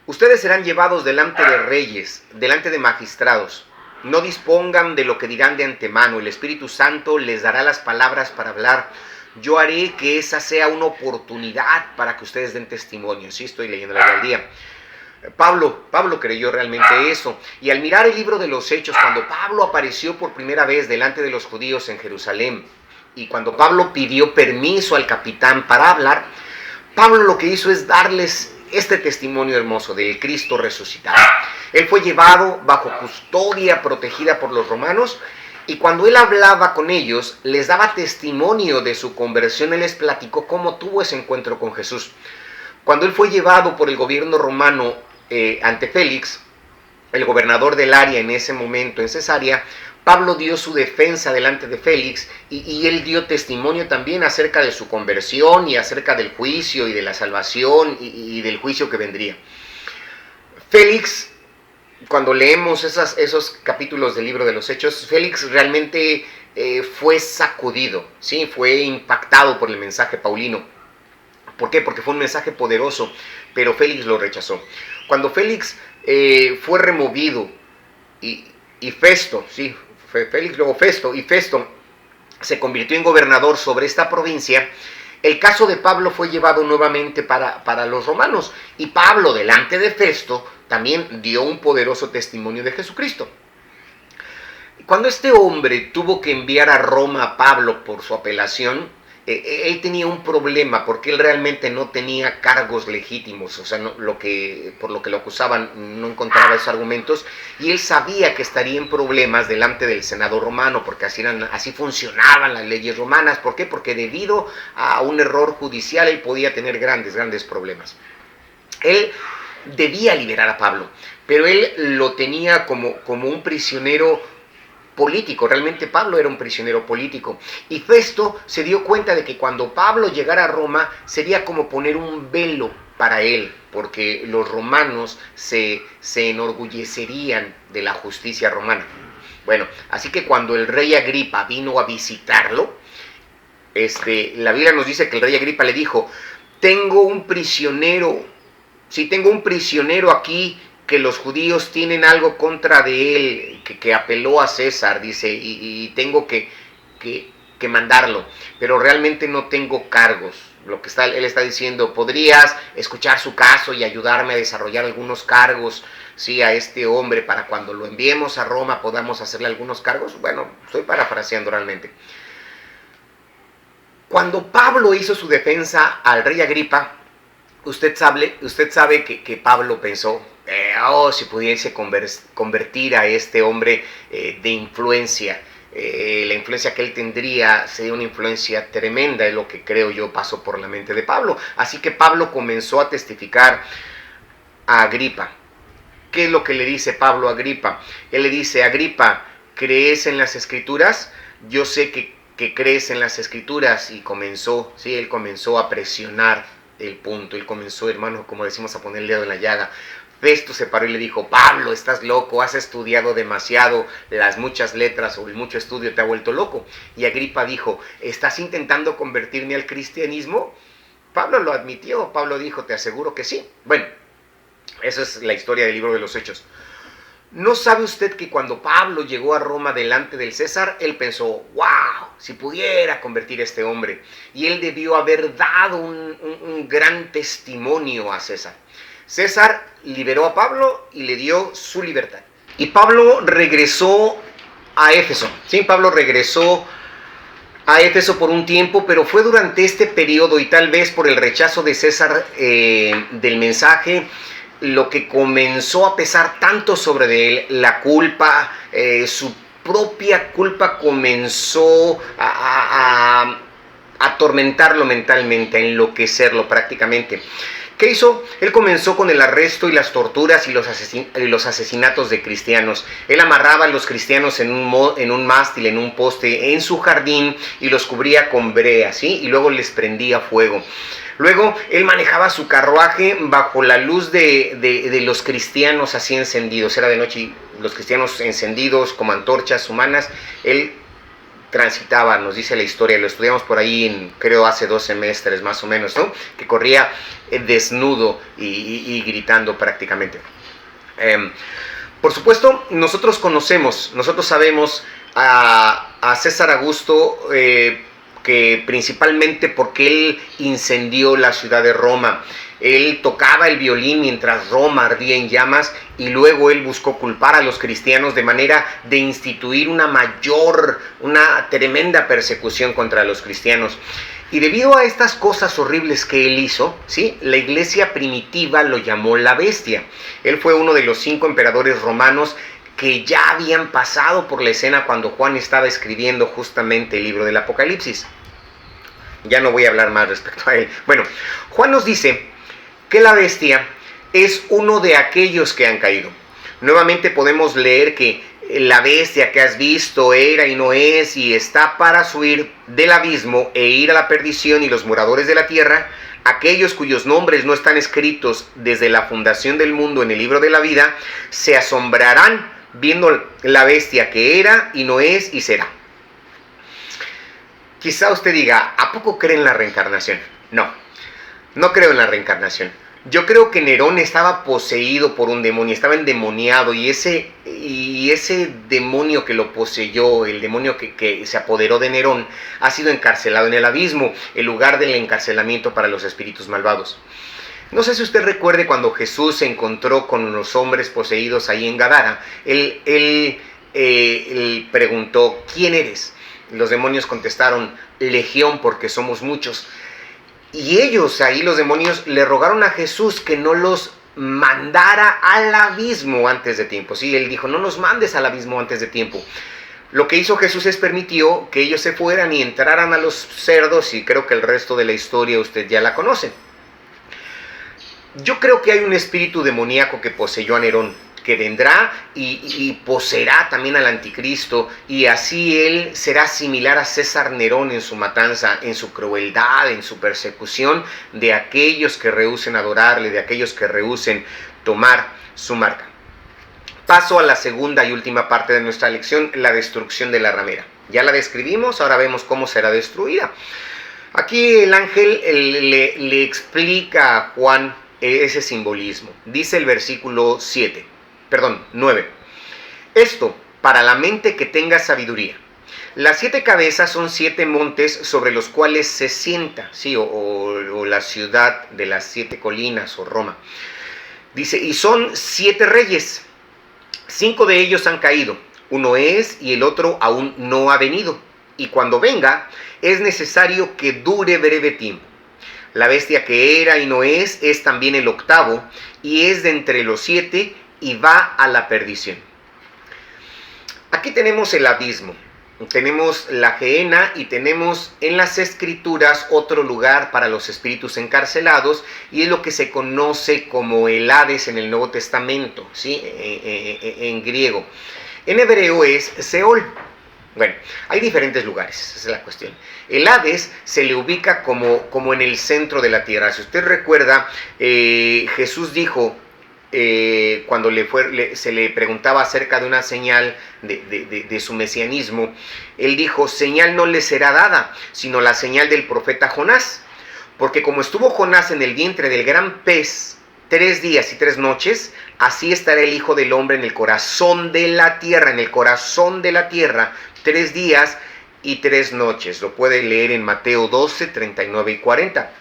ustedes serán llevados delante de reyes, delante de magistrados. No dispongan de lo que dirán de antemano, el Espíritu Santo les dará las palabras para hablar. Yo haré que esa sea una oportunidad para que ustedes den testimonio. Sí, estoy leyendo la Biblia al día. Pablo creyó realmente eso, y al mirar el libro de los Hechos, cuando Pablo apareció por primera vez delante de los judíos en Jerusalén, y cuando Pablo pidió permiso al capitán para hablar, Pablo lo que hizo es darles este testimonio hermoso del Cristo resucitado. Él fue llevado bajo custodia protegida por los romanos, y cuando él hablaba con ellos, les daba testimonio de su conversión. Él les platicó cómo tuvo ese encuentro con Jesús. Cuando él fue llevado por el gobierno romano ante Félix, el gobernador del área en ese momento en Cesarea, Pablo dio su defensa delante de Félix y él dio testimonio también acerca de su conversión y acerca del juicio y de la salvación y del juicio que vendría. Félix, cuando leemos esos capítulos del libro de los Hechos, Félix realmente fue sacudido, ¿sí? Fue impactado por el mensaje paulino. ¿Por qué? Porque fue un mensaje poderoso, pero Félix lo rechazó. Cuando Félix fue removido y Festo, sí, fue Félix, luego Festo, y Festo se convirtió en gobernador sobre esta provincia, el caso de Pablo fue llevado nuevamente para los romanos, y Pablo, delante de Festo, también dio un poderoso testimonio de Jesucristo. Cuando este hombre tuvo que enviar a Roma a Pablo por su apelación, él tenía un problema porque él realmente no tenía cargos legítimos, o sea, por lo que lo acusaban no encontraba esos argumentos, y él sabía que estaría en problemas delante del Senado romano, porque así funcionaban las leyes romanas. ¿Por qué? Porque debido a un error judicial él podía tener grandes problemas. Él debía liberar a Pablo, pero él lo tenía como un prisionero político. Realmente Pablo era un prisionero político, y Festo se dio cuenta de que cuando Pablo llegara a Roma sería como poner un velo para él, porque los romanos se enorgullecerían de la justicia romana. Bueno, así que cuando el rey Agripa vino a visitarlo, la Biblia nos dice que el rey Agripa le dijo: tengo un prisionero, sí, tengo un prisionero aquí que los judíos tienen algo contra de él, que apeló a César, dice, y tengo que mandarlo, pero realmente no tengo cargos. Él está diciendo: podrías escuchar su caso y ayudarme a desarrollar algunos cargos, sí, a este hombre, para cuando lo enviemos a Roma podamos hacerle algunos cargos. Bueno, estoy parafraseando realmente. Cuando Pablo hizo su defensa al rey Agripa, usted sabe que Pablo pensó: si pudiese convertir a este hombre de influencia, la influencia que él tendría sería una influencia tremenda, es lo que creo yo pasó por la mente de Pablo. Así que Pablo comenzó a testificar a Agripa. ¿Qué es lo que le dice Pablo a Agripa? Él le dice: Agripa, ¿crees en las Escrituras? Yo sé que crees en las Escrituras. Y él comenzó a presionar el punto. Él comenzó, hermano, como decimos, a poner el dedo en la llaga. Festo se paró y le dijo: Pablo, estás loco, has estudiado demasiado, las muchas letras o el mucho estudio te ha vuelto loco. Y Agripa dijo: ¿estás intentando convertirme al cristianismo? Pablo lo admitió. Pablo dijo: te aseguro que sí. Bueno, esa es la historia del libro de los Hechos. ¿No sabe usted que cuando Pablo llegó a Roma delante del César, él pensó: wow, si pudiera convertir a este hombre? Y él debió haber dado un gran testimonio a César. César liberó a Pablo y le dio su libertad. Y Pablo regresó a Éfeso. Sí, Pablo regresó a Éfeso por un tiempo, pero fue durante este periodo, y tal vez por el rechazo de César del mensaje, lo que comenzó a pesar tanto sobre él, la culpa, su propia culpa comenzó a atormentarlo mentalmente, a enloquecerlo prácticamente. ¿Qué hizo? Él comenzó con el arresto y las torturas y los asesinatos de cristianos. Él amarraba a los cristianos en un mástil, en un poste, en su jardín, y los cubría con brea, ¿sí? Y luego les prendía fuego. Luego él manejaba su carruaje bajo la luz de los cristianos así encendidos. Era de noche y los cristianos encendidos como antorchas humanas. Él transitaba, nos dice la historia, lo estudiamos por ahí creo hace 2 semestres más o menos, ¿no? Que corría desnudo y gritando prácticamente. Por supuesto, nosotros sabemos a César Augusto, que principalmente porque él incendió la ciudad de Roma. Él tocaba el violín mientras Roma ardía en llamas, y luego él buscó culpar a los cristianos de manera de instituir una tremenda persecución contra los cristianos. Y debido a estas cosas horribles que él hizo, ¿sí?, la iglesia primitiva lo llamó la bestia. Él fue uno de los 5 emperadores romanos que ya habían pasado por la escena cuando Juan estaba escribiendo justamente el libro del Apocalipsis. Ya no voy a hablar más respecto a él. Bueno, Juan nos dice que la bestia es uno de aquellos que han caído. Nuevamente podemos leer que la bestia que has visto era y no es, y está para subir del abismo e ir a la perdición, y los moradores de la tierra, aquellos cuyos nombres no están escritos desde la fundación del mundo en el libro de la vida, se asombrarán viendo la bestia que era y no es y será. Quizá usted diga: ¿a poco cree en la reencarnación? No creo en la reencarnación. Yo creo que Nerón estaba poseído por un demonio, estaba endemoniado, y ese demonio que lo poseyó, el demonio que se apoderó de Nerón, ha sido encarcelado en el abismo, el lugar del encarcelamiento para los espíritus malvados. No sé si usted recuerde cuando Jesús se encontró con los hombres poseídos ahí en Gadara. Él preguntó: ¿quién eres? Los demonios contestaron: Legión, porque somos muchos. Y ellos, ahí los demonios, le rogaron a Jesús que no los mandara al abismo antes de tiempo. Sí, él dijo: no los mandes al abismo antes de tiempo. Lo que hizo Jesús es permitió que ellos se fueran y entraran a los cerdos, y creo que el resto de la historia usted ya la conoce. Yo creo que hay un espíritu demoníaco que poseyó a Nerón. que vendrá y poseerá también al anticristo, y así él será similar a César Nerón en su matanza, en su crueldad, en su persecución de aquellos que rehúsen adorarle, de aquellos que rehúsen tomar su marca. Paso a la segunda y última parte de nuestra lección, la destrucción de la ramera. Ya la describimos, ahora vemos cómo será destruida. Aquí el ángel le explica a Juan ese simbolismo. Dice el versículo 9. Esto, para la mente que tenga sabiduría. Las 7 cabezas son 7 montes sobre los cuales se sienta, ¿sí? o la ciudad de las 7 colinas, o Roma. Dice, y son 7 reyes. 5 de ellos han caído, uno es y el otro aún no ha venido, y cuando venga es necesario que dure breve tiempo. La bestia que era y no es también el octavo, y es de entre los 7 y va a la perdición. Aquí tenemos el abismo, tenemos la gehenna y tenemos en las escrituras otro lugar para los espíritus encarcelados, y es lo que se conoce como el Hades en el Nuevo Testamento, ¿sí? En griego. En hebreo es Seol. Bueno, hay diferentes lugares, esa es la cuestión. El Hades se le ubica como en el centro de la tierra. Si usted recuerda, Jesús dijo, cuando se le preguntaba acerca de una señal de su mesianismo, él dijo, señal no le será dada, sino la señal del profeta Jonás, porque como estuvo Jonás en el vientre del gran pez 3 días y 3 noches, así estará el Hijo del Hombre en el corazón de la tierra, 3 días y 3 noches. Lo puede leer en Mateo 12, 39 y 40.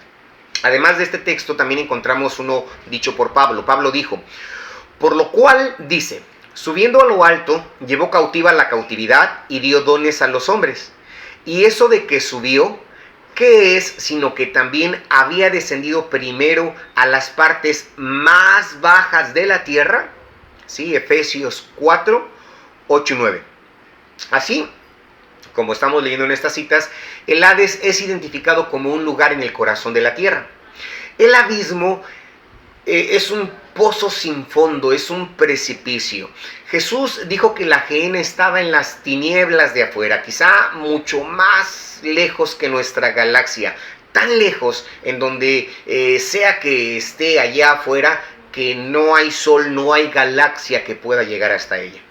Además de este texto también encontramos uno dicho por Pablo. Pablo dijo, por lo cual dice, subiendo a lo alto, llevó cautiva la cautividad y dio dones a los hombres. Y eso de que subió, ¿qué es? Sino que también había descendido primero a las partes más bajas de la tierra. ¿Sí? Efesios 4, 8 y 9. Así, como estamos leyendo en estas citas, el Hades es identificado como un lugar en el corazón de la tierra. El abismo es un pozo sin fondo, es un precipicio. Jesús dijo que la gehenna estaba en las tinieblas de afuera, quizá mucho más lejos que nuestra galaxia, tan lejos en donde sea que esté allá afuera, que no hay sol, no hay galaxia que pueda llegar hasta ella.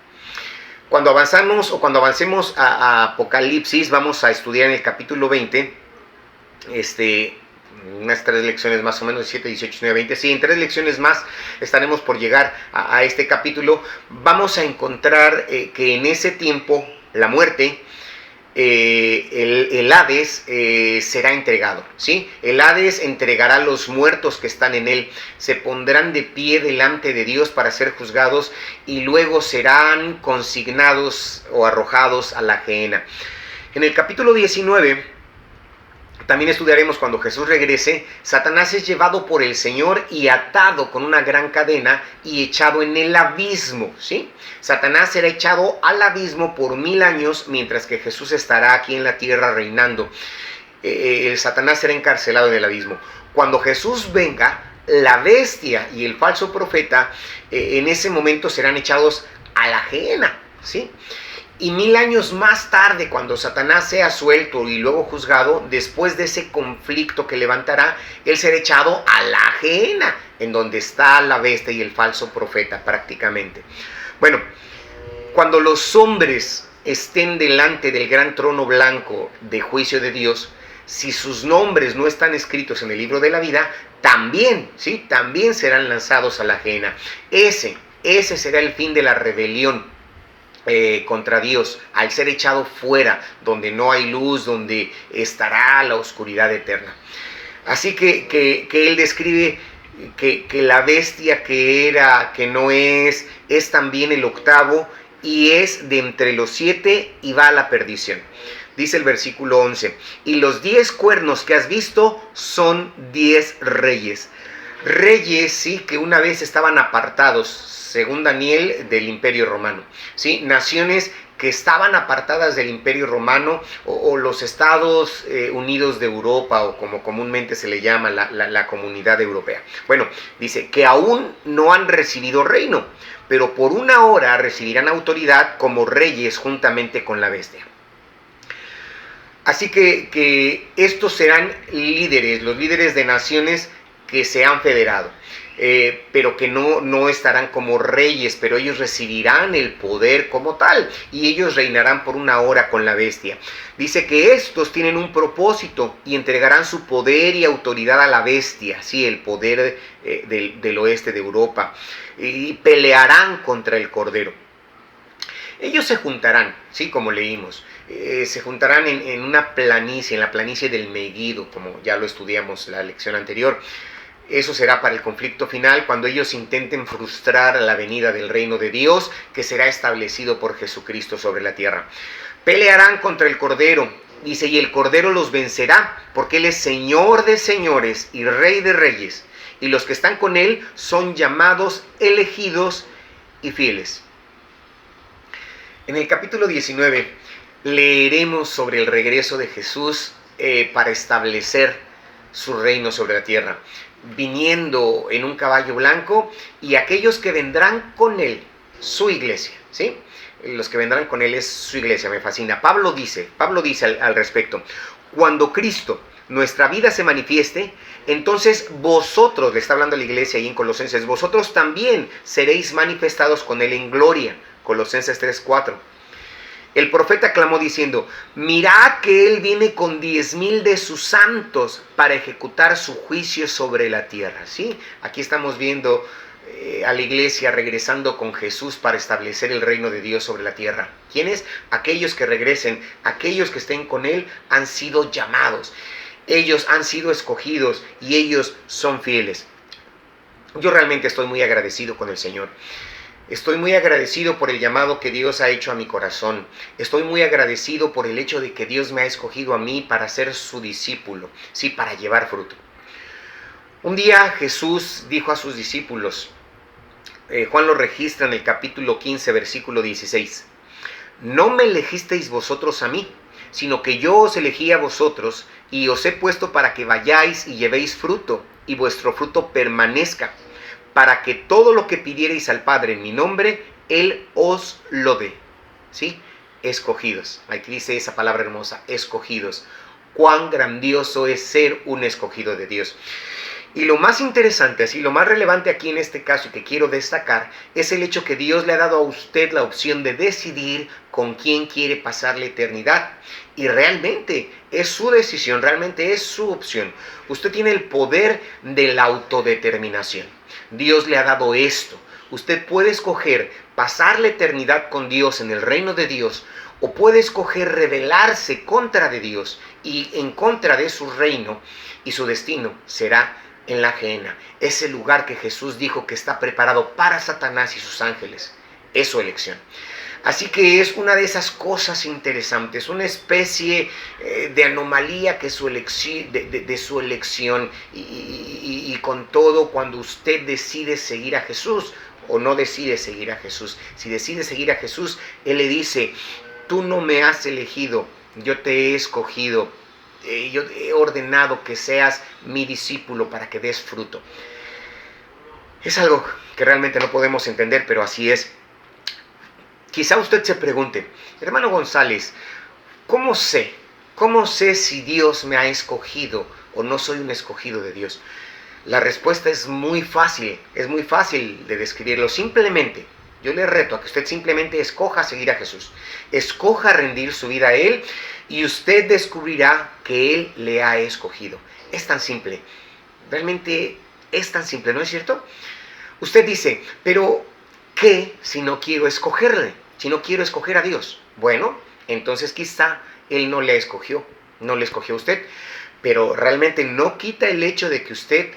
Cuando avancemos a Apocalipsis, vamos a estudiar en el capítulo 20, unas 3 lecciones más o menos, 7, 18, 19, 20, sí, en 3 lecciones más estaremos por llegar a este capítulo. Vamos a encontrar que en ese tiempo, la muerte, el Hades será entregado, ¿sí? El Hades entregará a los muertos que están en él, se pondrán de pie delante de Dios para ser juzgados y luego serán consignados o arrojados a la gehenna. En el capítulo 19 también estudiaremos cuando Jesús regrese. Satanás es llevado por el Señor y atado con una gran cadena y echado en el abismo, ¿sí? Satanás será echado al abismo por 1000 años, mientras que Jesús estará aquí en la tierra reinando. El Satanás será encarcelado en el abismo. Cuando Jesús venga, la bestia y el falso profeta en ese momento serán echados a la gehenna, ¿sí? Y 1000 años más tarde, cuando Satanás sea suelto y luego juzgado, después de ese conflicto que levantará, él será echado a la gehenna, en donde está la bestia y el falso profeta prácticamente. Bueno, cuando los hombres estén delante del gran trono blanco de juicio de Dios, si sus nombres no están escritos en el libro de la vida, también, ¿sí? También serán lanzados a la gehenna. Ese será el fin de la rebelión contra Dios, al ser echado fuera, donde no hay luz, donde estará la oscuridad eterna. Así que él describe que la bestia que era, que no es también el octavo, y es de entre los 7 y va a la perdición. Dice el versículo 11, y los 10 cuernos que has visto son 10 reyes. Reyes, sí, que una vez estaban apartados, según Daniel, del Imperio Romano, ¿sí? Naciones que estaban apartadas del Imperio Romano o los Estados Unidos de Europa, o como comúnmente se le llama la Comunidad Europea. Bueno, dice que aún no han recibido reino, pero por una hora recibirán autoridad como reyes juntamente con la bestia. Así que estos serán líderes, los líderes de naciones que se han federado. Pero que no estarán como reyes, pero ellos recibirán el poder como tal, y ellos reinarán por una hora con la bestia. Dice que estos tienen un propósito y entregarán su poder y autoridad a la bestia, sí, el poder del oeste de Europa, y pelearán contra el Cordero. Ellos se juntarán, sí, como leímos, se juntarán en una planicie, en la planicie del Meguido, como ya lo estudiamos la lección anterior. Eso será para el conflicto final, cuando ellos intenten frustrar la venida del reino de Dios, que será establecido por Jesucristo sobre la tierra. Pelearán contra el Cordero, dice, y el Cordero los vencerá, porque Él es Señor de señores y Rey de reyes, y los que están con Él son llamados, elegidos y fieles. En el capítulo 19 leeremos sobre el regreso de Jesús para establecer su reino sobre la tierra, viniendo en un caballo blanco, y aquellos que vendrán con él, su iglesia, ¿sí? Los que vendrán con él es su iglesia, me fascina. Pablo dice al respecto: cuando Cristo, nuestra vida, se manifieste, entonces vosotros, le está hablando a la iglesia ahí en Colosenses, vosotros también seréis manifestados con él en gloria. Colosenses 3:4. El profeta clamó diciendo: mirad que él viene con 10,000 de sus santos para ejecutar su juicio sobre la tierra. ¿Sí? Aquí estamos viendo a la iglesia regresando con Jesús para establecer el reino de Dios sobre la tierra. ¿Quiénes? Aquellos que regresen, aquellos que estén con él han sido llamados. Ellos han sido escogidos y ellos son fieles. Yo realmente estoy muy agradecido con el Señor. Estoy muy agradecido por el llamado que Dios ha hecho a mi corazón. Estoy muy agradecido por el hecho de que Dios me ha escogido a mí para ser su discípulo, sí, para llevar fruto. Un día Jesús dijo a sus discípulos, Juan lo registra en el capítulo 15, versículo 16, no me elegisteis vosotros a mí, sino que yo os elegí a vosotros y os he puesto para que vayáis y llevéis fruto, y vuestro fruto permanezca, para que todo lo que pidierais al Padre en mi nombre, Él os lo dé. ¿Sí? Escogidos. Aquí dice esa palabra hermosa, escogidos. Cuán grandioso es ser un escogido de Dios. Y lo más interesante, así, lo más relevante aquí en este caso y que quiero destacar, es el hecho que Dios le ha dado a usted la opción de decidir con quién quiere pasar la eternidad. Y realmente es su decisión, realmente es su opción. Usted tiene el poder de la autodeterminación. Dios le ha dado esto. Usted puede escoger pasar la eternidad con Dios en el reino de Dios, o puede escoger rebelarse contra de Dios y en contra de su reino, y su destino será en la gehenna, ese lugar que Jesús dijo que está preparado para Satanás y sus ángeles. Es su elección. Así que es una de esas cosas interesantes, una especie de anomalía que su elección, y con todo, cuando usted decide seguir a Jesús o no decide seguir a Jesús. Si decide seguir a Jesús, Él le dice: tú no me has elegido, yo te he escogido, yo he ordenado que seas mi discípulo para que des fruto. Es algo que realmente no podemos entender, pero así es. Quizá usted se pregunte: hermano González, ¿cómo sé si Dios me ha escogido o no soy un escogido de Dios? La respuesta es muy fácil de describirlo. Simplemente, yo le reto a que usted simplemente escoja seguir a Jesús, escoja rendir su vida a Él, y usted descubrirá que Él le ha escogido. Es tan simple, realmente es tan simple, ¿no es cierto? Usted dice: pero ¿qué si no quiero escogerle? Si no quiero escoger a Dios. Bueno, entonces quizá Él no le escogió a usted, pero realmente no quita el hecho de que usted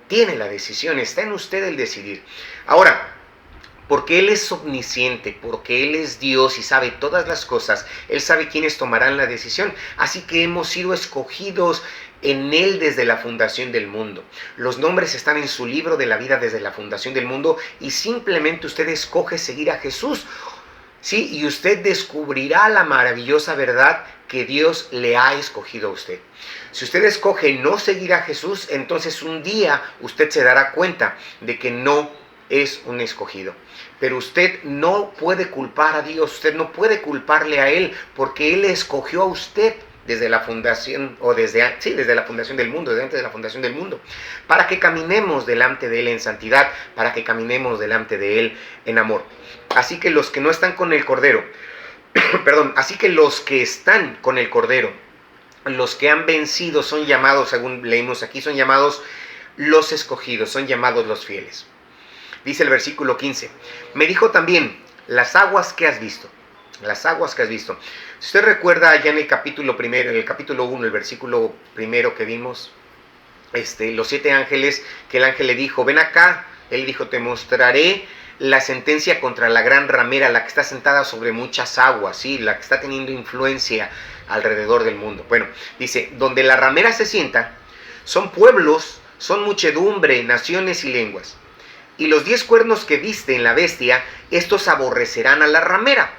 tiene la decisión, está en usted el decidir. Ahora, porque Él es omnisciente, porque Él es Dios y sabe todas las cosas, Él sabe quiénes tomarán la decisión. Así que hemos sido escogidos en Él desde la fundación del mundo. Los nombres están en su libro de la vida desde la fundación del mundo, y simplemente usted escoge seguir a Jesús. Sí, y usted descubrirá la maravillosa verdad que Dios le ha escogido a usted. Si usted escoge no seguir a Jesús, entonces un día usted se dará cuenta de que no es un escogido. Pero usted no puede culpar a Dios, usted no puede culparle a Él, porque Él escogió a usted desde la fundación, desde la fundación del mundo, desde antes de la fundación del mundo, para que caminemos delante de Él en santidad, para que caminemos delante de Él en amor. Así que los que no están con el Cordero, así que los que están con el Cordero, los que han vencido son llamados, según leímos aquí, son llamados los escogidos, son llamados los fieles. Dice el versículo 15, me dijo también, las aguas que has visto, las aguas que has visto. Si usted recuerda ya en el capítulo primero, en el capítulo 1, el versículo primero que vimos, los 7 ángeles, que el ángel le dijo, ven acá, él dijo, te mostraré la sentencia contra la gran ramera, la que está sentada sobre muchas aguas, ¿sí? La que está teniendo influencia alrededor del mundo. Bueno, dice, donde la ramera se sienta, son pueblos, son muchedumbre, naciones y lenguas. Y los 10 cuernos que viste en la bestia, estos aborrecerán a la ramera.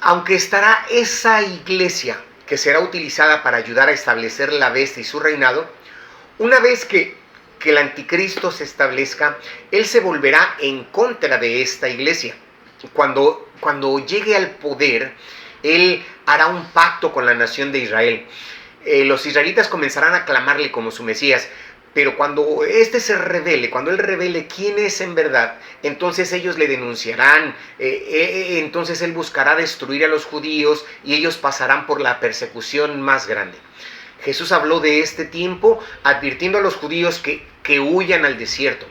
Aunque estará esa iglesia que será utilizada para ayudar a establecer la bestia y su reinado, una vez que el anticristo se establezca, él se volverá en contra de esta iglesia. Cuando llegue al poder, él hará un pacto con la nación de Israel. Los israelitas comenzarán a clamarle como su Mesías, pero cuando se revele, cuando él revele quién es en verdad, entonces ellos le denunciarán, entonces él buscará destruir a los judíos y ellos pasarán por la persecución más grande. Jesús habló de este tiempo advirtiendo a los judíos que huyan al desierto.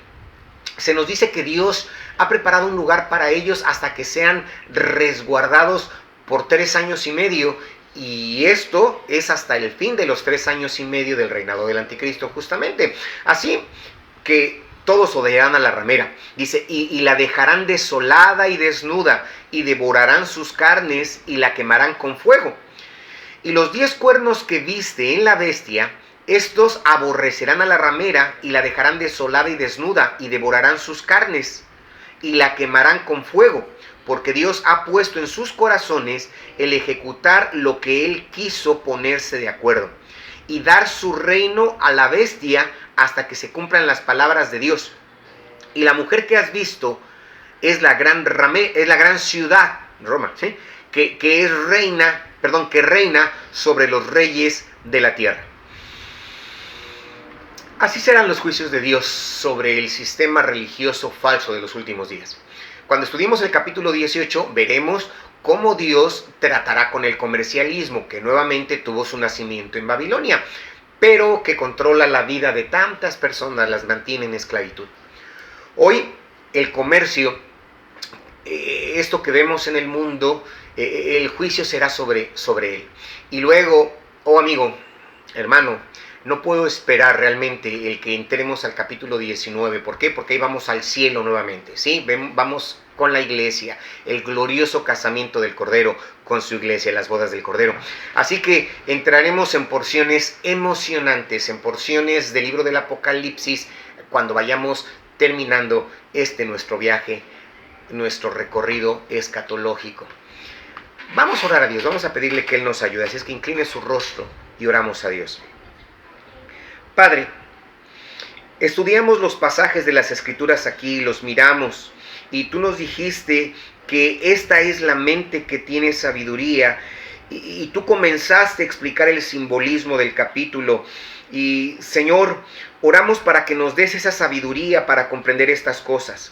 Se nos dice que Dios ha preparado un lugar para ellos hasta que sean resguardados por 3 años y medio, y esto es hasta el fin de los 3 años y medio del reinado del anticristo justamente. Así que todos odiarán a la ramera, dice, y la dejarán desolada y desnuda, y devorarán sus carnes y la quemarán con fuego. Y los 10 cuernos que viste en la bestia, estos aborrecerán a la ramera y la dejarán desolada y desnuda, y devorarán sus carnes y la quemarán con fuego, porque Dios ha puesto en sus corazones el ejecutar lo que Él quiso ponerse de acuerdo, y dar su reino a la bestia hasta que se cumplan las palabras de Dios. Y la mujer que has visto es la gran ciudad, Roma, ¿sí? que reina sobre los reyes de la tierra. Así serán los juicios de Dios sobre el sistema religioso falso de los últimos días. Cuando estudiemos el capítulo 18, veremos cómo Dios tratará con el comercialismo, que nuevamente tuvo su nacimiento en Babilonia, pero que controla la vida de tantas personas, las mantiene en esclavitud. Hoy el comercio, esto que vemos en el mundo, el juicio será sobre él. Y luego, oh amigo, hermano, no puedo esperar realmente el que entremos al capítulo 19. ¿Por qué? Porque ahí vamos al cielo nuevamente, ¿sí? Vamos con la iglesia, el glorioso casamiento del Cordero con su iglesia, las bodas del Cordero. Así que entraremos en porciones emocionantes, en porciones del libro del Apocalipsis, cuando vayamos terminando nuestro viaje, nuestro recorrido escatológico. Vamos a orar a Dios, vamos a pedirle que Él nos ayude. Así es que incline su rostro y oramos a Dios. Padre, estudiamos los pasajes de las Escrituras aquí, los miramos, y tú nos dijiste que esta es la mente que tiene sabiduría, y tú comenzaste a explicar el simbolismo del capítulo. Y Señor, oramos para que nos des esa sabiduría para comprender estas cosas.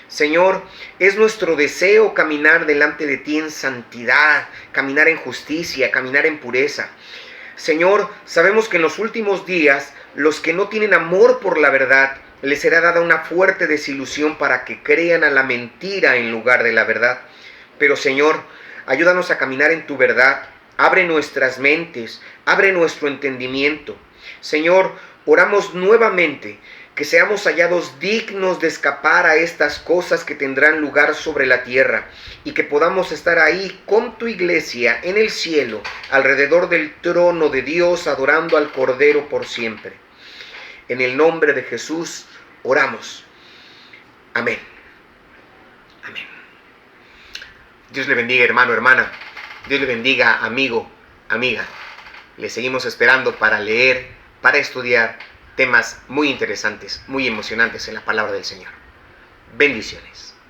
Señor, es nuestro deseo caminar delante de ti en santidad, caminar en justicia, caminar en pureza. Señor, sabemos que en los últimos días, los que no tienen amor por la verdad, les será dada una fuerte desilusión para que crean a la mentira en lugar de la verdad. Pero Señor, ayúdanos a caminar en tu verdad, abre nuestras mentes, abre nuestro entendimiento. Señor, oramos nuevamente que seamos hallados dignos de escapar a estas cosas que tendrán lugar sobre la tierra, y que podamos estar ahí con tu iglesia en el cielo, alrededor del trono de Dios, adorando al Cordero por siempre. En el nombre de Jesús oramos. Amén. Amén. Dios le bendiga, hermano, hermana. Dios le bendiga, amigo, amiga. Le seguimos esperando para leer, para estudiar temas muy interesantes, muy emocionantes en la palabra del Señor. Bendiciones.